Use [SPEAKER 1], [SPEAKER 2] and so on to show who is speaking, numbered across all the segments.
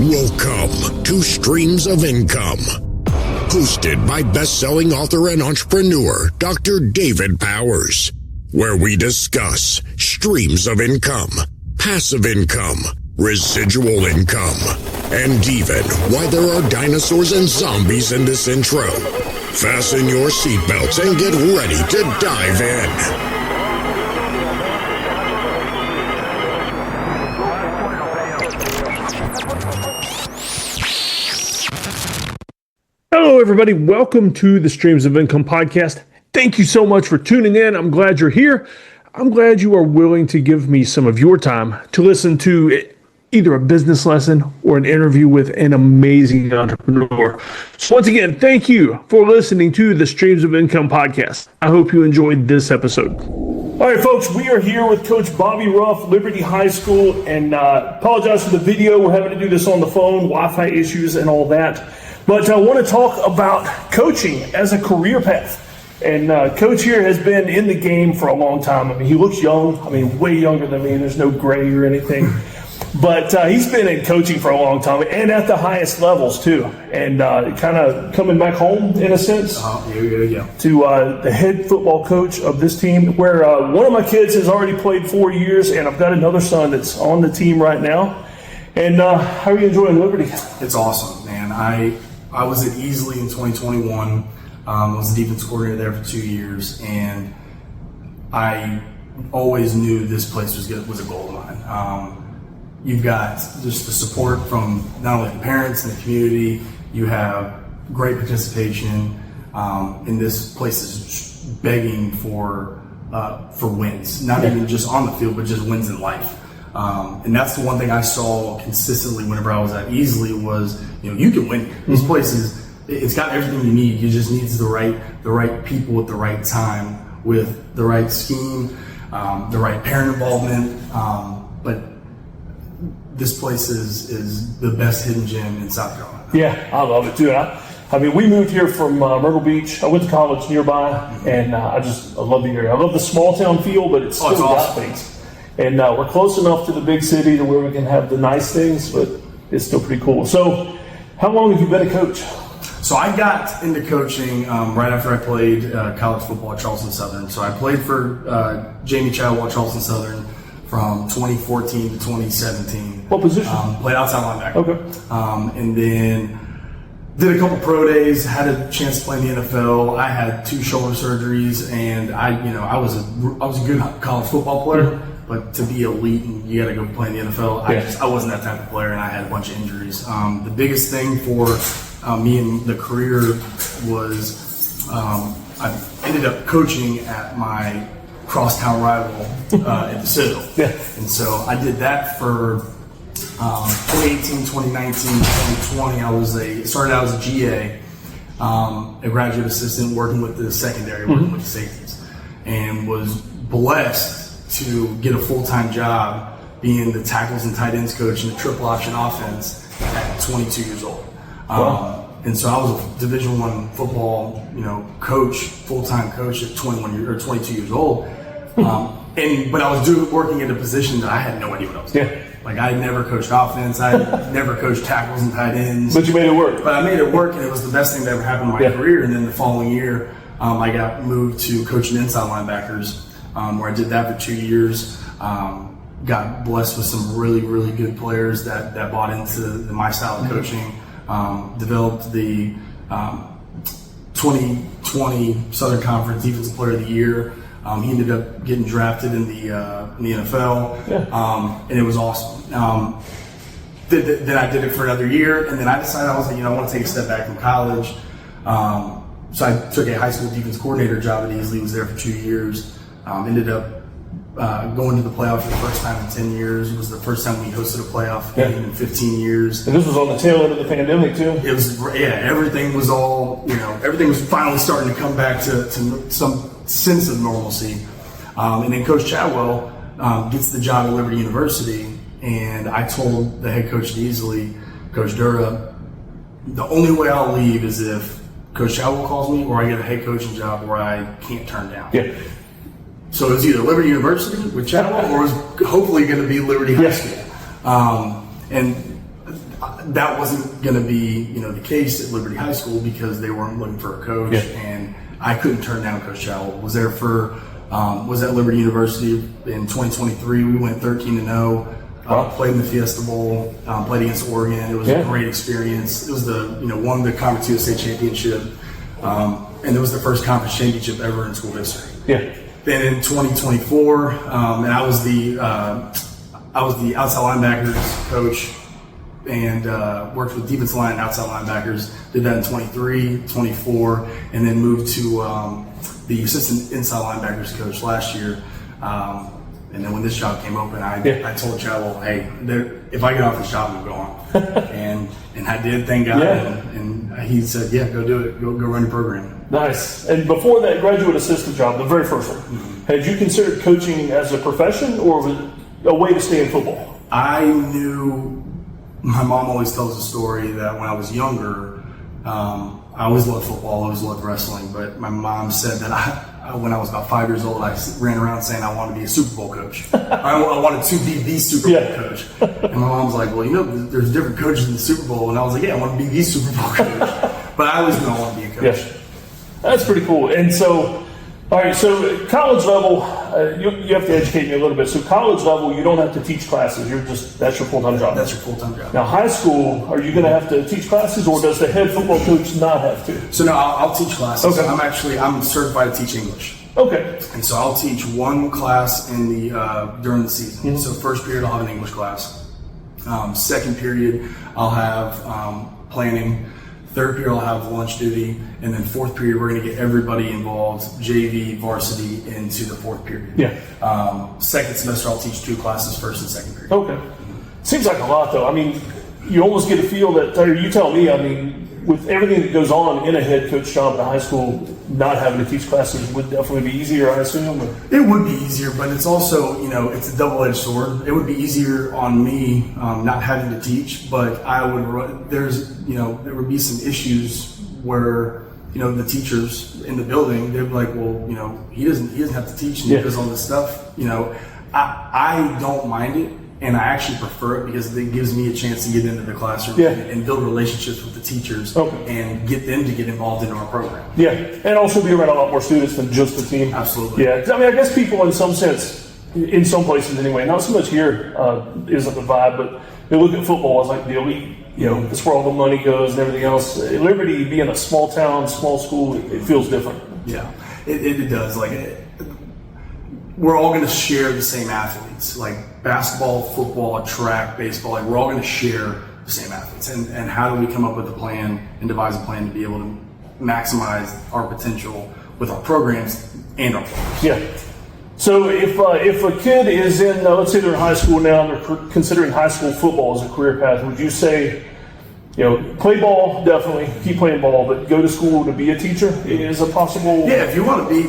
[SPEAKER 1] Welcome to Streams of Income, hosted by best-selling author and entrepreneur Dr. David Powers, where we discuss streams of income, passive income, residual income, and even why there are dinosaurs and zombies in this intro. Fasten your seatbelts and get ready to dive in.
[SPEAKER 2] Hello, everybody. Welcome to the Streams of Income podcast. Thank you so much for tuning in. I'm glad you're here. I'm glad you are willing to give me some of your time to listen to either a business lesson or an interview with an amazing entrepreneur. So once again, thank you for listening to the Streams of Income podcast. I hope you enjoyed this episode. All right, folks, we are here with Coach Bobby Ruff, Liberty High School, and apologize for the video. We're having to do this on the phone, Wi-Fi issues and all that. But I want to talk about coaching as a career path. And Coach here has been in the game for a long time. I mean, he looks young. I mean, way younger than me. There's no gray or anything. But he's been in coaching for a long time and at the highest levels, too. And kind of coming back home, in a sense, to the head football coach of this team, where one of my kids has already played 4 years, and I've got another son that's on the team right now. And how are you enjoying Liberty?
[SPEAKER 3] It's awesome, man. I was at Easley in 2021. I was the defense coordinator there for 2 years, and I always knew this place was a gold mine. You've got just the support from not only the parents and the community. You have great participation, and this place is begging for wins. Not even just on the field, but just wins in life. And that's the one thing I saw consistently whenever I was at Easley was, you can win. This place it's got everything you need. You just need the right people at the right time with the right scheme, the right parent involvement. But this place is the best hidden gem in South Carolina. Yeah,
[SPEAKER 2] I love it too. I mean, we moved here from Myrtle Beach. I went to college nearby, and I love the area. I love the small town feel, but it's still got things. And we're close enough to the big city to where we can have the nice things, but it's still pretty cool. So how long have you been a coach?
[SPEAKER 3] So I got into coaching right after I played college football at Charleston Southern. So I played for Jamie Chadwell at Charleston Southern from 2014 to 2017.
[SPEAKER 2] What position?
[SPEAKER 3] Played outside linebacker.
[SPEAKER 2] Okay.
[SPEAKER 3] And then did a couple pro days, had a chance to play in the NFL. I had 2 shoulder surgeries, and I was a good college football player. Mm-hmm. But to be elite and you got to go play in the NFL, I wasn't that type of player, and I had a bunch of injuries. The biggest thing for me in the career was I ended up coaching at my crosstown rival at the Citadel.
[SPEAKER 2] Yeah.
[SPEAKER 3] And so I did that for 2018, 2019, 2020. I started out as a GA, a graduate assistant working with the secondary, working with the safeties, and was blessed to get a full-time job being the tackles and tight ends coach in the triple option offense at 22 years old. And so I was a Division I football, coach, full-time coach at 22 years old. But I was working in a position that I had no idea what I was doing. Like, I had never coached offense. I had never coached tackles and tight ends.
[SPEAKER 2] But you made it work.
[SPEAKER 3] But I made it work, and it was the best thing that ever happened in my career. And then the following year, I got moved to coaching inside linebackers, where I did that for 2 years. Got blessed with some really, really good players that bought into my style of coaching. Developed the 2020 Southern Conference Defensive Player of the Year. He ended up getting drafted in the NFL, and it was awesome. Then I did it for another year, and then I decided I was I want to take a step back from college. So I took a high school defense coordinator job at Easley. Was there for 2 years. Ended up going to the playoffs for the first time in 10 years. It was the first time we hosted a playoff game in 15 years.
[SPEAKER 2] And this was on the tail end of the pandemic too?
[SPEAKER 3] It was, everything was everything was finally starting to come back to some sense of normalcy. And then Coach Chadwell gets the job at Liberty University, and I told the head coach at Easley, Coach Dura, the only way I'll leave is if Coach Chadwell calls me or I get a head coaching job where I can't turn down. So it was either Liberty University with Chadwell or it was hopefully going to be Liberty High School. And that wasn't going to be, the case at Liberty High School because they weren't looking for a coach, and I couldn't turn down Coach Chowell. Was at Liberty University in 2023. We went 13-0. Played in the Fiesta Bowl. Played against Oregon. It was a great experience. It was won the Conference USA championship, and it was the first conference championship ever in school history.
[SPEAKER 2] Yeah.
[SPEAKER 3] Then in 2024, and I was the outside linebackers coach, and worked with defensive line and outside linebackers. Did that in 23, 24, and then moved to the assistant inside linebackers coach last year. And then when this job came open, I told Chowell, hey, if I get off this job, I'm going. and I did, thank God. And he said, yeah, go do it. Go run your program.
[SPEAKER 2] Nice. And before that graduate assistant job, the very first one, had you considered coaching as a profession, or was it a way to stay in football?
[SPEAKER 3] I knew, my mom always tells a story that when I was younger, I always loved football, always loved wrestling, but my mom said that when I was about 5 years old, I ran around saying I wanted to be a Super Bowl coach. I wanted to be the Super Bowl coach. And my mom's like, well, there's different coaches in the Super Bowl. And I was like, yeah, I want to be the Super Bowl coach. But I always knew I want to be a coach.
[SPEAKER 2] Yes. That's pretty cool. And so, all right, so college level, you have to educate me a little bit. So college level, you don't have to teach classes. That's your full-time job.
[SPEAKER 3] That's your full-time job.
[SPEAKER 2] Now, high school, are you going to have to teach classes, or does the head football coach not have to?
[SPEAKER 3] So no, I'll teach classes.
[SPEAKER 2] Okay.
[SPEAKER 3] I'm certified to teach English.
[SPEAKER 2] Okay.
[SPEAKER 3] And so I'll teach one class during the season. So first period, I'll have an English class. Second period, I'll have planning. Third period, I'll have lunch duty. And then fourth period, we're going to get everybody involved, JV, varsity, into the fourth period.
[SPEAKER 2] Yeah.
[SPEAKER 3] Second semester, I'll teach 2 classes, first and second period.
[SPEAKER 2] Okay. Seems like a lot, though. I mean, you almost get a feel that, or you tell me, I mean, with everything that goes on in a head coach job at a high school, not having to teach classes would definitely be easier, I assume.
[SPEAKER 3] It would be easier, but it's also, it's a double-edged sword. It would be easier on me not having to teach, but there would be some issues where, the teachers in the building, they'd be like, well, he doesn't have to teach, and he does all this stuff. I don't mind it. And I actually prefer it because it gives me a chance to get into the classroom and build relationships with the teachers and get them to get involved in our program.
[SPEAKER 2] Yeah, and also be around a lot more students than just the team.
[SPEAKER 3] Absolutely.
[SPEAKER 2] Yeah, I mean, I guess people in some sense, in some places anyway, not so much here isn't the vibe, but they look at football as like the elite, that's where all the money goes and everything else. At Liberty, being a small town, small school, it feels different.
[SPEAKER 3] Yeah, it does. We're all going to share the same athletes, like basketball, football, track, baseball. We're all going to share the same athletes. And how do we come up with a plan and devise a plan to be able to maximize our potential with our programs and our players?
[SPEAKER 2] Yeah. So if a kid is in, let's say they're in high school now, and they're considering high school football as a career path, would you say, play ball, definitely, keep playing ball, but go to school to be a teacher is a possible?
[SPEAKER 3] Yeah, if you want to be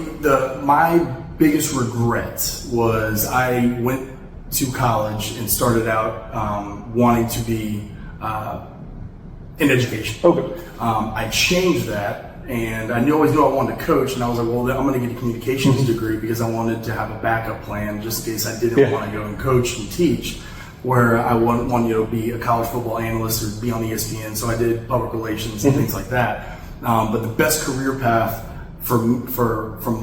[SPEAKER 3] my biggest regret was I went to college and started out wanting to be in education.
[SPEAKER 2] Okay.
[SPEAKER 3] I changed that, and I always knew I wanted to coach, and I was like, well, I'm going to get a communications degree because I wanted to have a backup plan just in case I didn't want to go and coach and teach, where I wanted to be a college football analyst or be on ESPN, so I did public relations and things like that. But the best career path from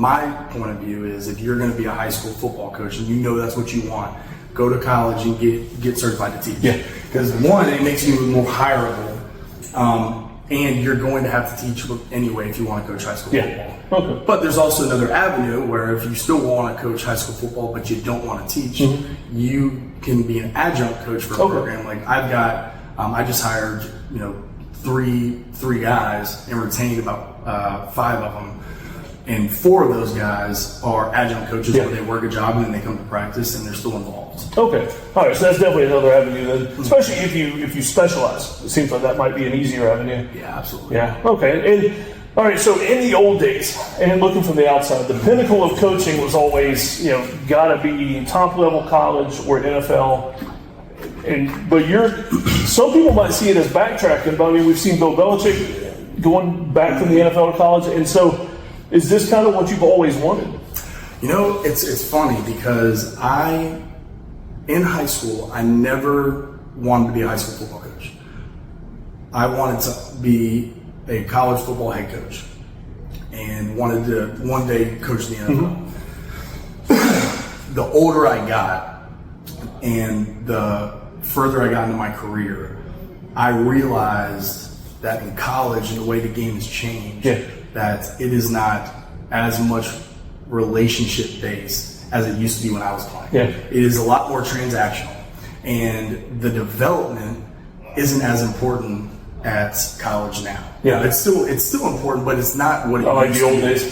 [SPEAKER 3] my point of view is if you're going to be a high school football coach and that's what you want, go to college and get certified to teach.
[SPEAKER 2] Yeah.
[SPEAKER 3] Because one, it makes you more hireable, and you're going to have to teach anyway if you want to coach high school football.
[SPEAKER 2] Okay.
[SPEAKER 3] But there's also another avenue where if you still want to coach high school football but you don't want to teach, you can be an adjunct coach for a program. Like I've got, I just hired three guys and retained about 5 of them. And 4 of those guys are adjunct coaches where they work a job and then they come to practice and they're still involved.
[SPEAKER 2] Okay. All right. So that's definitely another avenue then, especially if you specialize. It seems like that might be an easier avenue.
[SPEAKER 3] Yeah, absolutely.
[SPEAKER 2] Yeah. Okay. And all right. So in the old days, and looking from the outside, the pinnacle of coaching was always, got to be top level college or NFL. But some people might see it as backtracking. But I mean, we've seen Bill Belichick going back from the NFL to college, and so. Is this kind of what you've always wanted?
[SPEAKER 3] It's funny because in high school, I never wanted to be a high school football coach. I wanted to be a college football head coach and wanted to one day coach the NFL. The older I got and the further I got into my career, I realized that in college and the way the game has changed, that it is not as much relationship based as it used to be when I was playing. It is a lot more transactional, and the development isn't as important at college now. It's still important, but it's not what it used to be. Like the old days.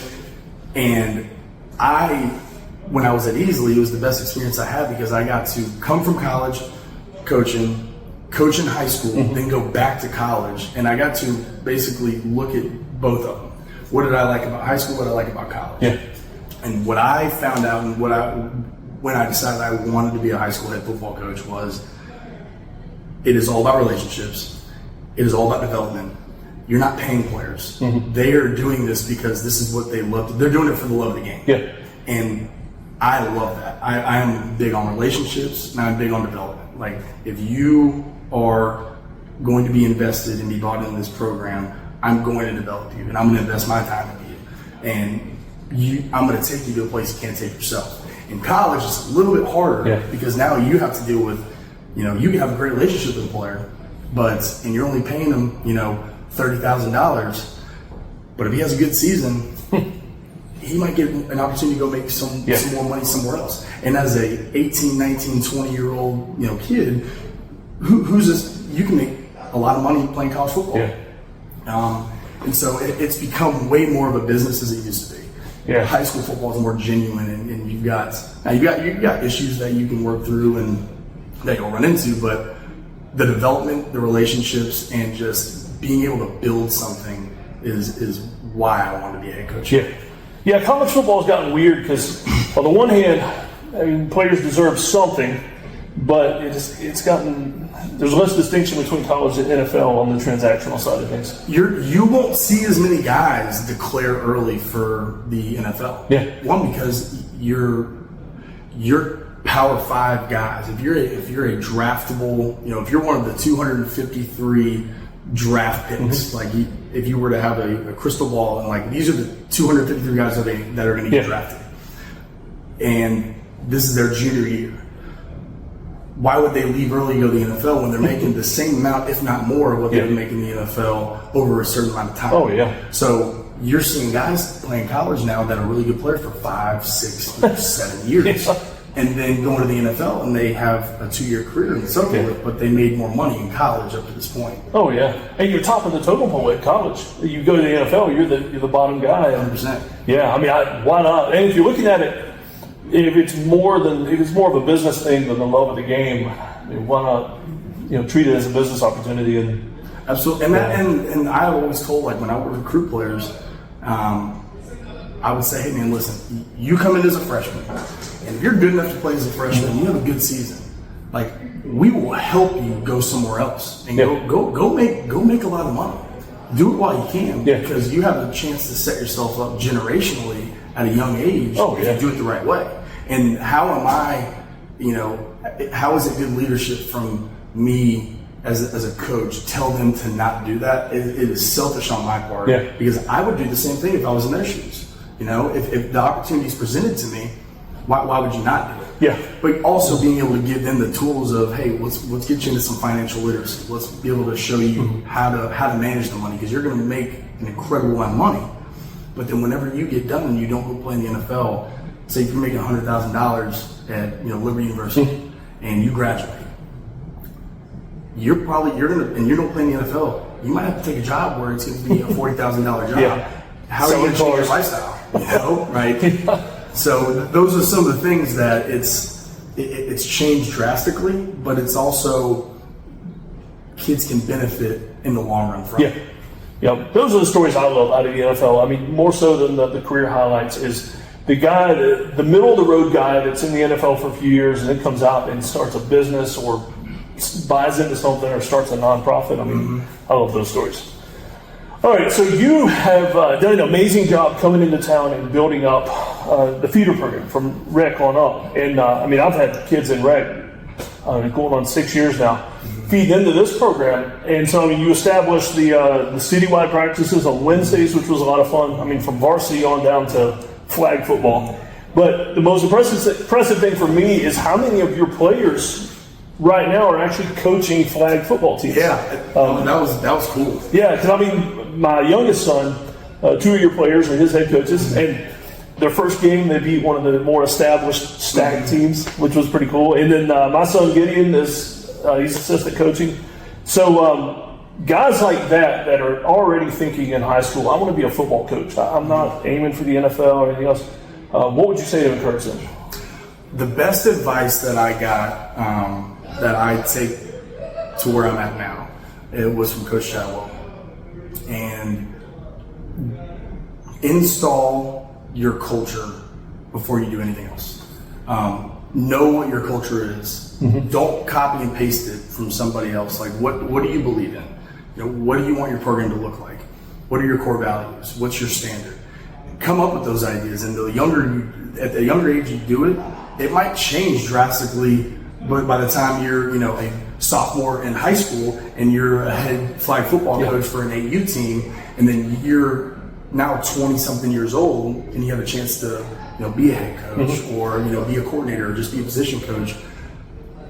[SPEAKER 3] And when I was at Easley, it was the best experience I had because I got to come from college, coach in high school, then go back to college, and I got to basically look at both of them. What did I like about high school? What did I like about college? And what I found out, and when I decided I wanted to be a high school head football coach, was it is all about relationships. It is all about development. You're not paying players. They are doing this because this is what they love. They're doing it for the love of the game. And I love that. I am big on relationships, and I'm big on development. Like, if you are going to be invested and be bought into this program, I'm going to develop you, and I'm going to invest my time in you. And I'm going to take you to a place you can't take yourself. In college, it's a little bit harder because now you have to deal with, you can have a great relationship with a player, and you're only paying him, $30,000. But if he has a good season, he might get an opportunity to go make some more money somewhere else. And as a 18, 19, 20-year-old, kid, who's this? You can make a lot of money playing college football. And so it's become way more of a business as it used to be. High school football is more genuine, and you've got issues that you can work through and that you'll run into, but the development, the relationships, and just being able to build something is why I want to be a head coach.
[SPEAKER 2] College football has gotten weird because on the one hand, players deserve something, but it's gotten, there's less distinction between college and NFL on the transactional side of things.
[SPEAKER 3] You won't see as many guys declare early for the NFL. One, because you're Power 5 guys. If you're a draftable, if you're one of the 253 draft picks, like if you were to have a crystal ball and these are the 253 guys that are going to get drafted, and this is their junior year. Why would they leave early and go to the NFL when they're making the same amount, if not more, of what they would make in the NFL over a certain amount of time? So you're seeing guys playing college now that are really good players for 5, 6, 7 years. And then going to the NFL, and they have a 2-year career and so forth, but they made more money in college up to this point.
[SPEAKER 2] And you're top of the totem pole at college. You go to the NFL, you're the bottom guy.
[SPEAKER 3] 100%.
[SPEAKER 2] Why not? And if you're looking at it, if it's more of a business thing than the love of the game, why not treat it as a business opportunity? And
[SPEAKER 3] absolutely. And I've always told, when I would recruit players, I would say, hey man, listen, you come in as a freshman, and if you're good enough to play as a freshman, you have a good season, we will help you go somewhere else and go make a lot of money. Do it while you can, because you have a chance to set yourself up generationally at a young age if you do it the right way. And how is it good leadership from me as a coach, tell them to not do that? It is selfish on my part, because I would do the same thing if I was in their shoes. If the opportunity is presented to me, why would you not do it? But also being able to give them the tools of, hey, let's get you into some financial literacy. Let's be able to show you how to manage the money, because you're going to make an incredible amount of money. But then whenever you get done and you don't go play in the NFL, say if you're making $100,000 at Liberty University and you graduate, you don't play in the NFL. You might have to take a job where it's going to be a $40,000 job. How are you going to change your lifestyle? Right? So those are some of the things that it's changed drastically, but it's also kids can benefit in the long run from it.
[SPEAKER 2] Those are the stories I love out of the NFL. More so than the career highlights is the guy, the middle of the road guy that's in the NFL for a few years and then comes out and starts a business or buys into something or starts a nonprofit. I love those stories. All right, so you have done an amazing job coming into town and building up the feeder program from rec on up. And I've had kids in rec going on 6 years now. feed into this program. And so, I mean, you established the citywide practices on Wednesdays, which was a lot of fun. I mean, from varsity on down to flag football. But the most impressive thing for me is how many of your players right now are actually coaching flag football teams.
[SPEAKER 3] Yeah, that was cool.
[SPEAKER 2] Yeah, because I mean, my youngest son, 2 of your players are his head coaches, and their first game they beat one of the more established stag teams, which was pretty cool. And then my son Gideon is he's assistant coaching. So guys like that are already thinking in high school, I want to be a football coach. I'm not aiming for the NFL or anything else. What would you say to encourage them?
[SPEAKER 3] The best advice that I got that I take to where I'm at now, it was from Coach Chadwell. And install your culture before you do anything else. Know what your culture is. Mm-hmm. Don't copy and paste it from somebody else. Like, what do you believe in? You know, what do you want your program to look like? What are your core values? What's your standard? Come up with those ideas. And at the younger age you do it, it might change drastically. But by the time you're, a sophomore in high school and you're a head flag football coach for an 8U team, and then you're now 20-something years old and you have a chance to, be a head coach or, be a coordinator or just be a position coach,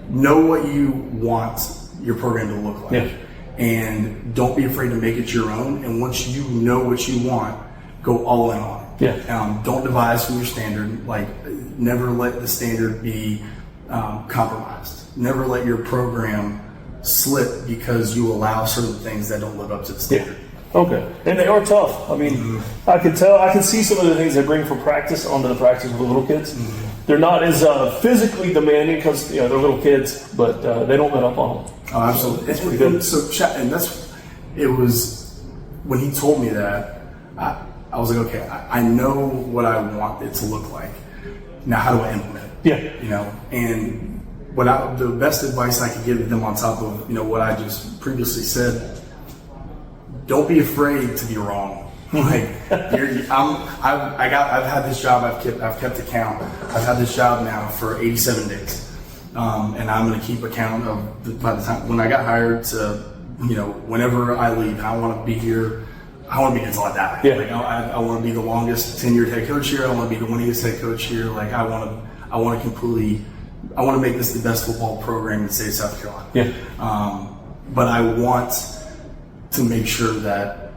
[SPEAKER 3] know what you want your program to look like. Yeah. And don't be afraid to make it your own. And once you know what you want, go all in on it.
[SPEAKER 2] Yeah.
[SPEAKER 3] Don't devise from your standard. Like, never let the standard be compromised. Never let your program slip because you allow certain things that don't live up to the standard.
[SPEAKER 2] Yeah. Okay, and they are tough. I mean, I can see some of the things they bring from practice onto the practice with the little kids. Mm-hmm. They're not as physically demanding because they're little kids, but they don't let up on them.
[SPEAKER 3] Oh, absolutely,
[SPEAKER 2] it's pretty good.
[SPEAKER 3] It was when he told me that, I was like, okay, I know what I want it to look like. Now, how do I implement it?
[SPEAKER 2] Yeah,
[SPEAKER 3] and the best advice I could give them on top of what I just previously said. Don't be afraid to be wrong. Like, I've had this job. I've kept account. I've had this job now for 87 days, and I'm going to keep account of by the time when I got hired to, whenever I leave. And I want to be here. I want to be here until I die.
[SPEAKER 2] Yeah.
[SPEAKER 3] Like, I want to be the longest tenured head coach here. I want to be the winningest head coach here. Like, I want to make this the best football program in the state of South Carolina.
[SPEAKER 2] Yeah.
[SPEAKER 3] But I want to make sure that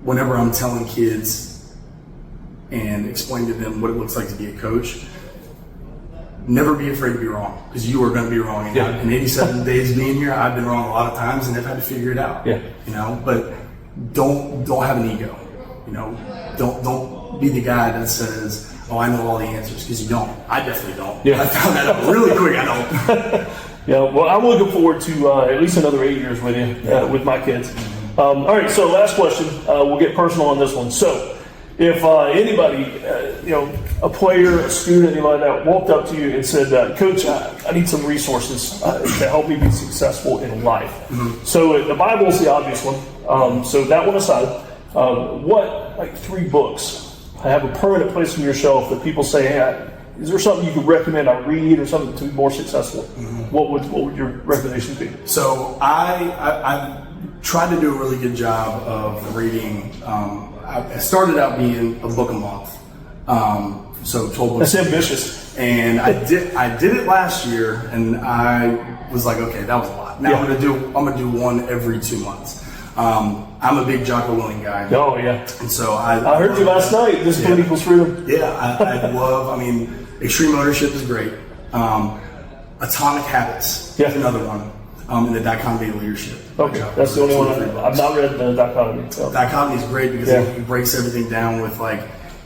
[SPEAKER 3] whenever I'm telling kids and explaining to them what it looks like to be a coach, never be afraid to be wrong, because you are going to be wrong.
[SPEAKER 2] Yeah.
[SPEAKER 3] In 87 days being here, I've been wrong a lot of times and I've had to figure it out.
[SPEAKER 2] Yeah.
[SPEAKER 3] But don't have an ego. Don't be the guy that says, "Oh, I know all the answers," because you don't. I definitely don't.
[SPEAKER 2] Yeah.
[SPEAKER 3] I found that out really quick. I don't.
[SPEAKER 2] Yeah, well, I'm looking forward to at least another 8 years with you, with my kids. All right, so last question. We'll get personal on this one. So, if anybody, a player, a student, anybody like that, walked up to you and said, "Coach, I need some resources to help me be successful in life." Mm-hmm. So, the Bible's the obvious one. So, that one aside, what 3 books have a permanent place on your shelf that people say, "Hey, is there something you could recommend I read or something to be more successful?" Mm-hmm. What would your recommendations be?
[SPEAKER 3] So I tried to do a really good job of reading. I started out being a book a month. So 12 books.
[SPEAKER 2] That's ambitious.
[SPEAKER 3] And I did it last year, and I was like, okay, that was a lot. Now I'm gonna do one every 2 months. I'm a big Jocko Willink guy.
[SPEAKER 2] Oh yeah.
[SPEAKER 3] And so I
[SPEAKER 2] heard you last night. Discipline equals freedom.
[SPEAKER 3] Yeah, I love. Extreme ownership is great. Atomic Habits is another one. And the Dichotomy of Leadership.
[SPEAKER 2] Okay, that's the only one I've not read. The Dichotomy. So.
[SPEAKER 3] Dichotomy is great because it breaks everything down with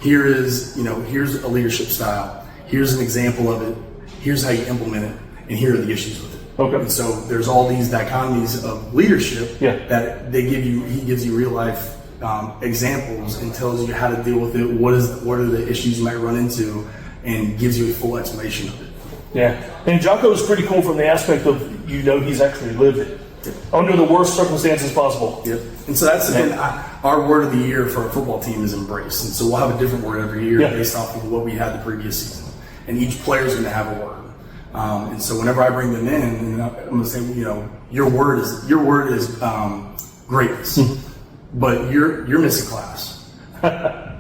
[SPEAKER 3] here's a leadership style. Here's an example of it. Here's how you implement it, and here are the issues with it.
[SPEAKER 2] Okay.
[SPEAKER 3] And so there's all these dichotomies of leadership that they give you. He gives you real life examples and tells you how to deal with it. What are the issues you might run into, and gives you a full explanation of it.
[SPEAKER 2] Yeah, and Jocko is pretty cool from the aspect of he's actually lived it under the worst circumstances possible.
[SPEAKER 3] Yep. And so that's again our word of the year for our football team is embrace. And so we'll have a different word every year based off of what we had the previous season. And each player is going to have a word. And so whenever I bring them in, and I'm going to say, your word is greatness, but you're missing class.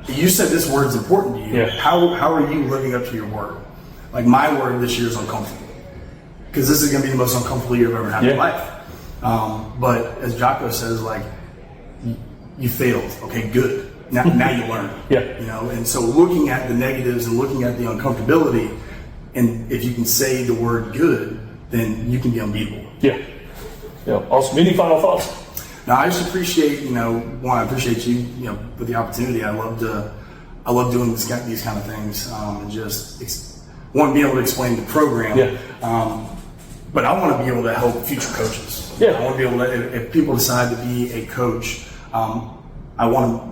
[SPEAKER 3] You said this word's important to you.
[SPEAKER 2] Yeah.
[SPEAKER 3] How are you living up to your word? Like, my word this year is uncomfortable, because this is going to be the most uncomfortable year I've ever had in my life. But as Jocko says, like, you failed. Okay, good. Now you learn.
[SPEAKER 2] Yeah.
[SPEAKER 3] You know, and so looking at the negatives and looking at the uncomfortability, and if you can say the word good, then you can be unbeatable.
[SPEAKER 2] Yeah. Yeah. Awesome. Any final thoughts?
[SPEAKER 3] Now, I just appreciate, I appreciate you, for the opportunity. I love doing these kind of things, and just want to be able to explain the program.
[SPEAKER 2] Yeah.
[SPEAKER 3] But I want to be able to help future coaches.
[SPEAKER 2] Yeah.
[SPEAKER 3] I want to be able to, if people decide to be a coach, I want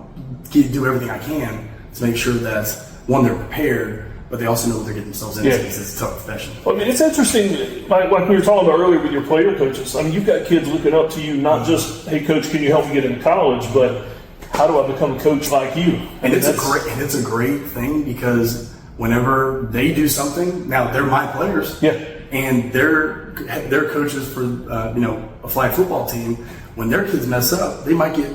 [SPEAKER 3] to do everything I can to make sure that, one, they're prepared, but they also know what they're getting themselves into, because it's a tough profession.
[SPEAKER 2] Well, I mean, it's interesting, like we were talking about earlier with your player coaches. I mean, you've got kids looking up to you, not just, hey, coach, can you help me get into college, but how do I become a coach like you?
[SPEAKER 3] And it's a great thing, because whenever they do something, now they're my players, and they're coaches for a flag football team. When their kids mess up, they might get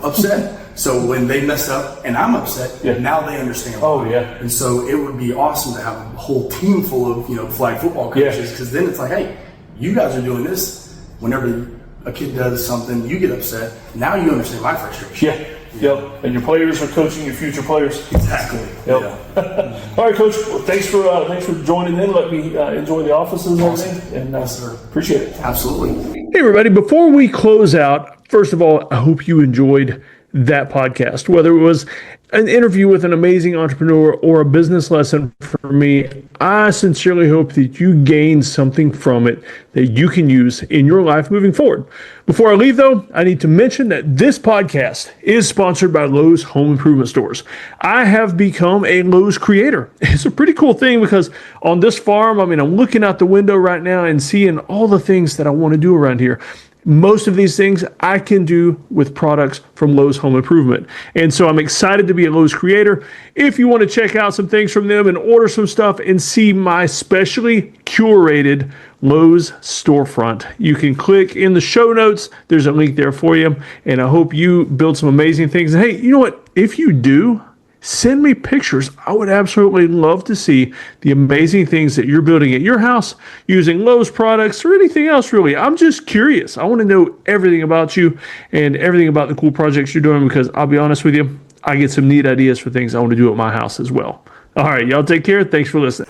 [SPEAKER 3] upset. So when they mess up and I'm upset, now they understand why.
[SPEAKER 2] Oh, yeah.
[SPEAKER 3] And so it would be awesome to have a whole team full of flag football coaches, because then it's like, hey, you guys are doing this. Whenever a kid does something, you get upset. Now you understand my frustration.
[SPEAKER 2] Yeah. Yep. And your players are coaching your future players.
[SPEAKER 3] Exactly.
[SPEAKER 2] Yep. Yeah. All right, Coach. Well, thanks for joining in. Let me enjoy the offices and everything. And
[SPEAKER 3] yes, sir.
[SPEAKER 2] Appreciate it.
[SPEAKER 3] Absolutely.
[SPEAKER 2] Hey, everybody. Before we close out, first of all, I hope you enjoyed that podcast, whether it was an interview with an amazing entrepreneur or a business lesson for me. I sincerely hope that you gained something from it that you can use in your life moving forward. Before I leave, though, I need to mention that this podcast is sponsored by Lowe's Home Improvement Stores. I have become a Lowe's creator. It's a pretty cool thing, because on this farm, I'm looking out the window right now and seeing all the things that I want to do around here. Most of these things I can do with products from Lowe's Home Improvement. And so I'm excited to be a Lowe's creator. If you want to check out some things from them and order some stuff and see my specially curated Lowe's storefront, you can click in the show notes. There's a link there for you. And I hope you build some amazing things. And hey, you know what? If you do, send me pictures. I would absolutely love to see the amazing things that you're building at your house using Lowe's products or anything else, really. I'm just curious. I want to know everything about you and everything about the cool projects you're doing, because I'll be honest with you, I get some neat ideas for things I want to do at my house as well. All right, y'all take care. Thanks for listening.